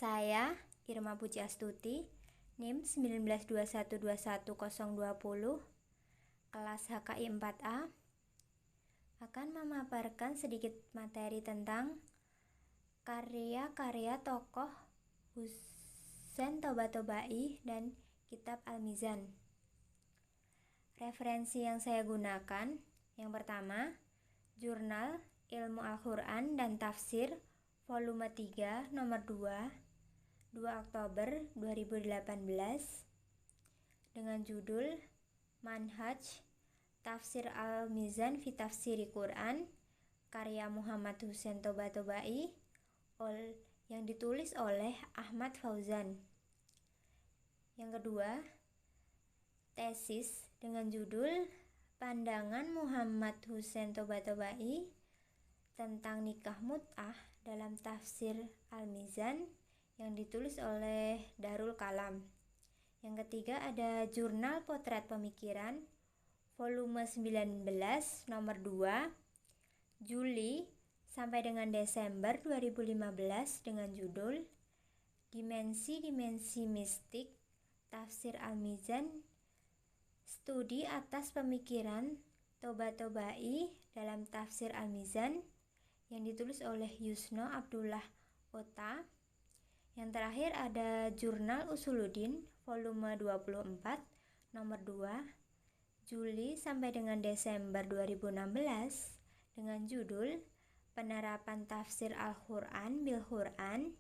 Saya Irma Puji Astuti, NIM 1921211020, kelas HKI 4A, akan memaparkan sedikit materi tentang karya-karya tokoh Husain Tobaatobai dan Kitab Al-Mizan. Referensi yang saya gunakan, yang pertama, Jurnal Ilmu Al-Quran dan Tafsir, volume 3, nomor 2 Oktober 2018, dengan judul Manhaj Tafsir Al-Mizan fi Tafsiri Quran, karya Muhammad Husain Tobaatobai, yang ditulis oleh Ahmad Fauzan. Yang kedua, tesis dengan judul Pandangan Muhammad Husain Tobaatobai tentang nikah mut'ah dalam tafsir Al-Mizan, yang ditulis oleh Darul Kalam. Yang ketiga ada Jurnal Potret Pemikiran, volume 19, nomor 2, Juli sampai dengan Desember 2015, dengan judul Dimensi-dimensi mistik Tafsir Al-Mizan, studi atas pemikiran Tobaatobai dalam tafsir Al-Mizan, yang ditulis oleh Yusno Abdullah Ota. Yang terakhir ada Jurnal Usuluddin, volume 24, nomor 2, Juli sampai dengan Desember 2016, dengan judul Penerapan Tafsir Al-Quran bil Quran,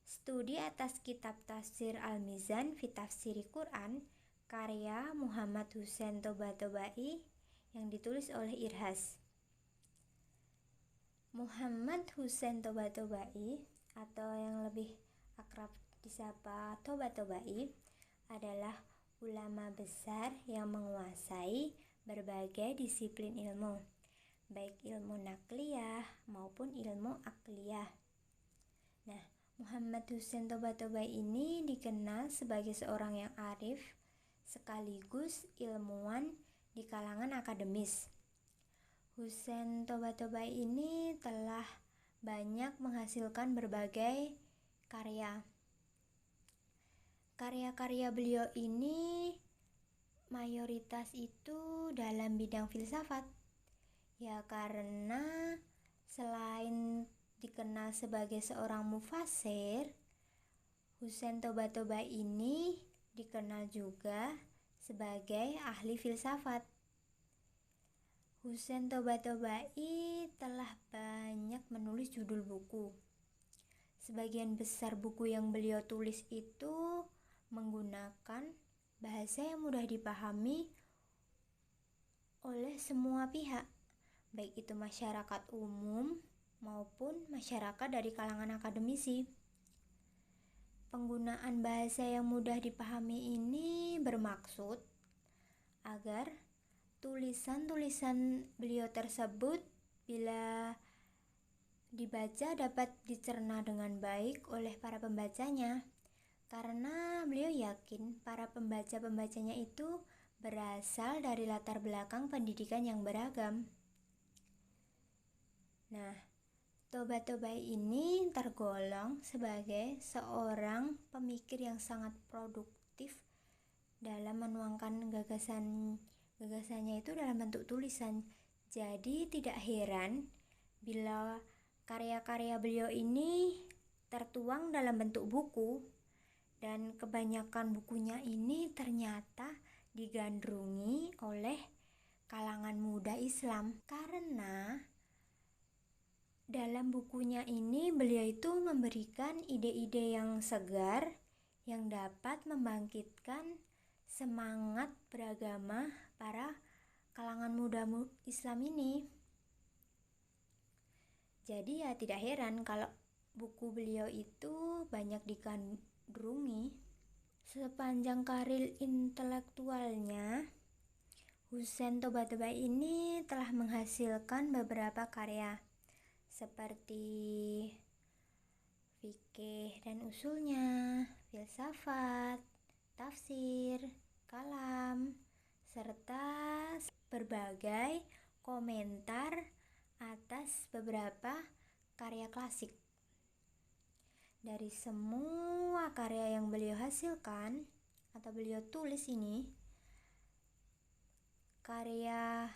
studi atas kitab Tafsir Al-Mizan fi Tafsiri Quran, karya Muhammad Husain Tobaatobai, yang ditulis oleh Irhas. Muhammad Husain Tobaatobai, atau yang lebih akrab disapa Tobaatobai, adalah ulama besar yang menguasai berbagai disiplin ilmu, baik ilmu nakliyah maupun ilmu akliyah. Nah, Muhammad Husain Tobaatobai ini dikenal sebagai seorang yang arif sekaligus ilmuwan di kalangan akademis. Husain Tobaatobai ini telah banyak menghasilkan berbagai karya. Karya-karya beliau ini mayoritas itu dalam bidang filsafat. Ya, karena selain dikenal sebagai seorang mufassir, Husain Tobaatobai ini dikenal juga sebagai ahli filsafat. Husain Tobaatobai telah banyak menulis judul buku. Sebagian besar buku yang beliau tulis itu menggunakan bahasa yang mudah dipahami oleh semua pihak, baik itu masyarakat umum maupun masyarakat dari kalangan akademisi. Penggunaan bahasa yang mudah dipahami ini bermaksud agar tulisan-tulisan beliau tersebut bila dibaca dapat dicerna dengan baik oleh para pembacanya, karena beliau yakin para pembaca-pembacanya itu berasal dari latar belakang pendidikan yang beragam. Nah, Tobaatobai ini tergolong sebagai seorang pemikir yang sangat produktif dalam menuangkan gagasannya itu dalam bentuk tulisan. Jadi tidak heran bila karya-karya beliau ini tertuang dalam bentuk buku, dan kebanyakan bukunya ini ternyata digandrungi oleh kalangan muda Islam, karena dalam bukunya ini beliau itu memberikan ide-ide yang segar yang dapat membangkitkan semangat beragama para kalangan muda Islam ini. Jadi ya tidak heran kalau buku beliau itu banyak digandrungi. Sepanjang karir intelektualnya, Husain Tobaatobai ini telah menghasilkan beberapa karya seperti fikih dan usulnya, filsafat, tafsir, kalam, serta berbagai komentar atas beberapa karya klasik. dari semua karya yang beliau hasilkan atau beliau tulis ini, karya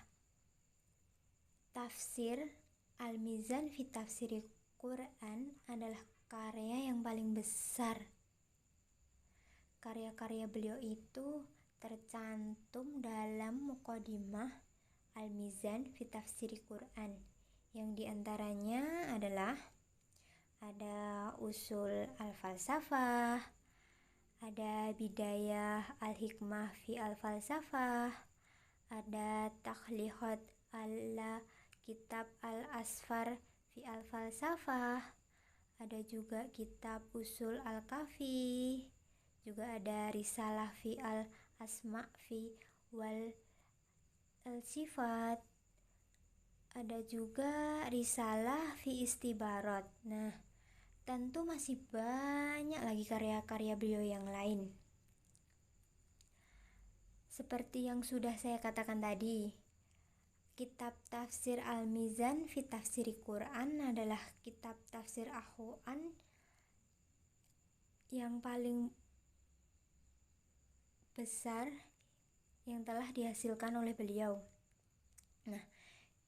tafsir Al-Mizan fi Tafsiril Quran adalah karya yang paling besar. Karya-karya beliau itu tercantum dalam Muqaddimah Al-Mizan fi Tafsiril Quran, yang diantaranya adalah ada Usul Al-Falsafah, ada Bidayah Al-Hikmah fi Al-Falsafah, ada Takhliqat ala Kitab Al-Asfar fi Al-Falsafah, ada juga kitab Usul Al-Kafi, juga ada Risalah fi Al-Asma fi wal Al-Sifat, ada juga Risalah fi Istibarat. Nah, tentu masih banyak lagi karya-karya beliau yang lain. Seperti yang sudah saya katakan tadi, kitab tafsir Al-Mizan fi Tafsiril Quran adalah kitab tafsir Al-Quran yang paling besar yang telah dihasilkan oleh beliau. Nah,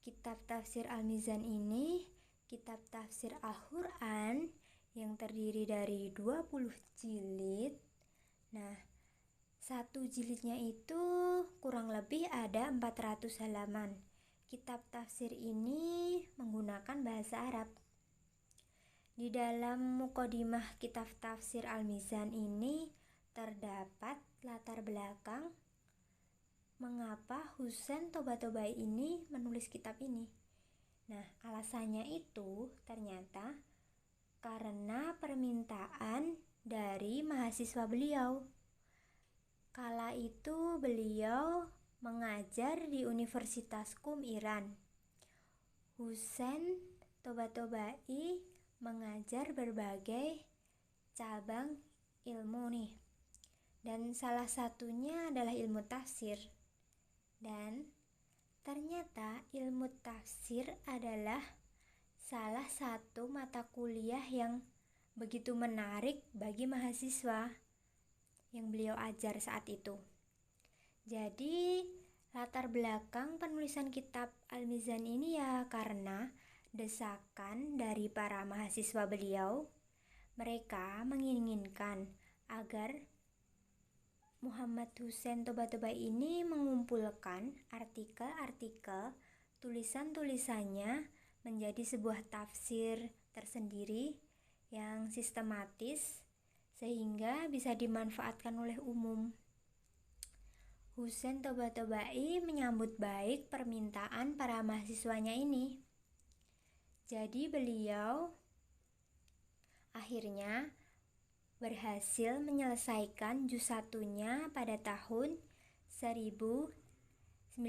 kitab tafsir Al-Mizan ini kitab tafsir Al-Quran yang terdiri dari 20 jilid. Nah, satu jilidnya itu kurang lebih ada 400 halaman. Kitab tafsir ini menggunakan bahasa Arab. Di dalam Muqaddimah kitab tafsir Al-Mizan ini terdapat latar belakang mengapa Husain Tabatabai ini menulis kitab ini. Nah, alasannya itu ternyata karena permintaan dari mahasiswa beliau. Kala itu beliau mengajar di Universitas Qum, Iran. Husain Tabatabai mengajar berbagai cabang ilmu nih. Dan salah satunya adalah ilmu tafsir. Dan ternyata ilmu tafsir adalah salah satu mata kuliah yang begitu menarik bagi mahasiswa yang beliau ajar saat itu. Jadi latar belakang penulisan kitab Al-Mizan ini ya karena desakan dari para mahasiswa beliau. Mereka menginginkan agar Muhammad Husain Tabatabai ini mengumpulkan artikel-artikel tulisan-tulisannya menjadi sebuah tafsir tersendiri yang sistematis sehingga bisa dimanfaatkan oleh umum. Husain Tabatabai menyambut baik permintaan para mahasiswanya ini. Jadi beliau akhirnya berhasil menyelesaikan juz 1-nya pada tahun 1956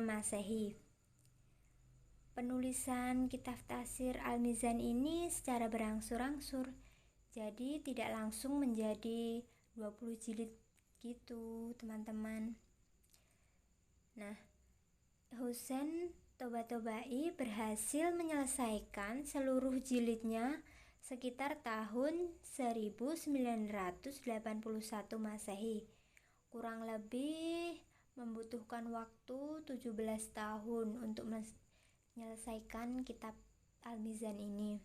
Masehi. Penulisan kitab tafsir Al-Mizan ini secara berangsur-angsur, jadi tidak langsung menjadi 20 jilid gitu, teman-teman. Nah, Husain Tabatabai berhasil menyelesaikan seluruh jilidnya sekitar tahun 1981 Masehi. Kurang lebih membutuhkan waktu 17 tahun untuk menyelesaikan kitab Al-Mizan ini.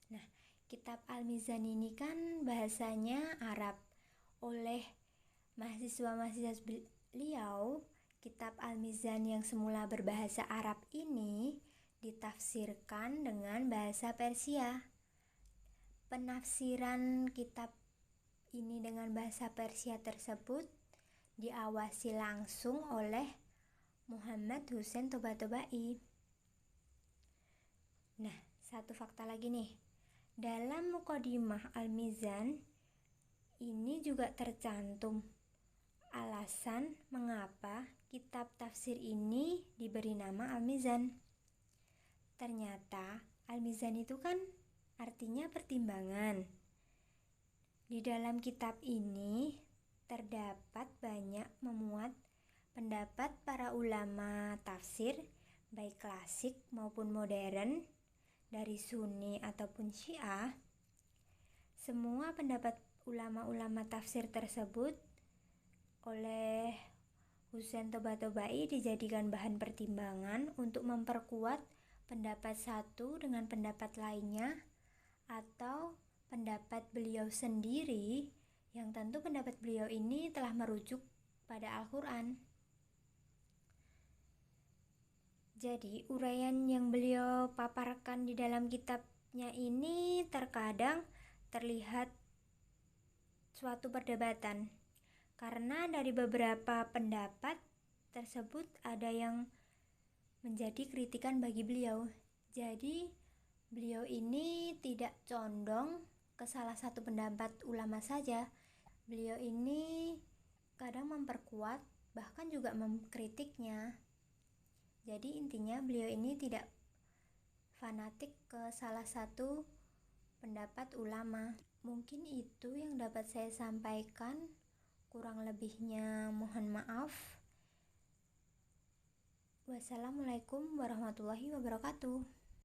Nah, kitab Al-Mizan ini kan bahasanya Arab. Oleh mahasiswa-mahasiswa beliau, kitab Al-Mizan yang semula berbahasa Arab ini ditafsirkan dengan bahasa Persia. Penafsiran kitab ini dengan bahasa Persia tersebut diawasi langsung oleh Muhammad Husain Tabatabai. Nah, satu fakta lagi nih. Dalam Muqaddimah Al-Mizan ini juga tercantum alasan mengapa kitab tafsir ini diberi nama Al-Mizan. Ternyata Al-Mizan itu kan artinya pertimbangan. Di dalam kitab ini terdapat banyak memuat pendapat para ulama tafsir, baik klasik maupun modern, dari Sunni ataupun Syiah, Semua pendapat ulama-ulama tafsir tersebut oleh Husain Toba-Tobai dijadikan bahan pertimbangan untuk memperkuat pendapat satu dengan pendapat lainnya atau pendapat beliau sendiri, yang tentu pendapat beliau ini telah merujuk pada Al-Quran. Jadi uraian yang beliau paparkan di dalam kitabnya ini terkadang terlihat suatu perdebatan, karena dari beberapa pendapat tersebut ada yang menjadi kritikan bagi beliau. Jadi beliau ini tidak condong ke salah satu pendapat ulama saja. Beliau ini kadang memperkuat, bahkan juga mengkritiknya. Jadi intinya beliau ini tidak fanatik ke salah satu pendapat ulama. Mungkin itu yang dapat saya sampaikan. Kurang lebihnya mohon maaf. Wassalamualaikum warahmatullahi wabarakatuh.